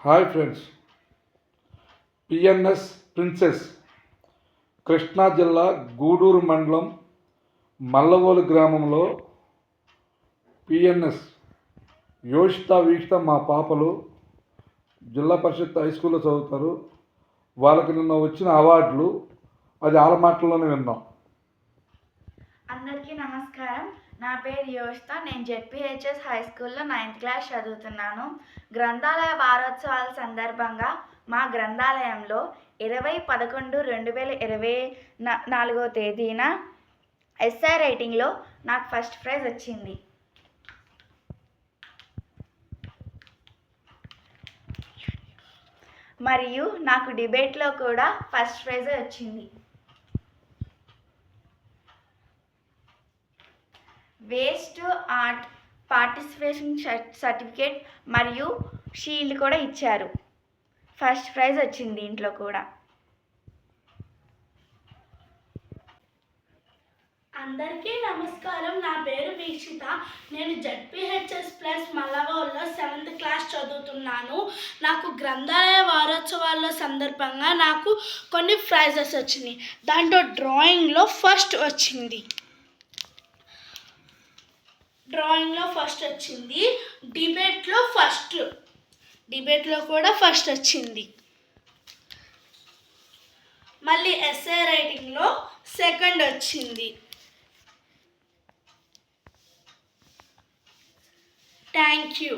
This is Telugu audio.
Hi friends, PNS princess Krishna జిల్లా గూడూరు మండలం మల్లవోలు గ్రామంలో పిఎన్ఎస్ యోషిత వీక్షిత మా పాపలు జిల్లా పరిషత్ హై స్కూల్లో చదువుతారు. వాళ్ళకి నిన్న వచ్చిన అవార్డులు అది వాళ్ళ మాటల్లోనే విందాం. అందరికీ నమస్కారం. నా పేరు యోషిత. నేను జెడ్పీహెచ్ఎస్ హై స్కూల్లో 9th క్లాస్ చదువుతున్నాను. గ్రంథాలయ వారోత్సవాల సందర్భంగా మా గ్రంథాలయంలో 20/11/2024 ఎస్ఐ రైటింగ్లో నాకు ఫస్ట్ ప్రైజ్ వచ్చింది. మరియు నాకు డిబేట్లో కూడా ఫస్ట్ ప్రైజ్ వచ్చింది. వేస్ట్ ఆర్ట్ పార్టిసిపేషన్ సర్టిఫికేట్ మరియు షీల్డ్ కూడా ఇచ్చారు. ఫస్ట్ ప్రైజ్ వచ్చింది దీంట్లో కూడా. అందరికీ నమస్కారం. నా పేరు వీక్షిత. నేను జెడ్పీహెచ్ఎస్ ప్లస్ మల్లవోల్లో 7th క్లాస్ చదువుతున్నాను. నాకు గ్రంథాలయ వారోత్సవాల సందర్భంగా నాకు కొన్ని ప్రైజెస్ వచ్చినాయి. దాంట్లో డ్రాయింగ్లో ఫస్ట్ వచ్చింది. డిబేట్లో కూడా ఫస్ట్ వచ్చింది. మళ్ళీ ఎస్ఏ రైటింగ్లో సెకండ్ వచ్చింది. Thank you.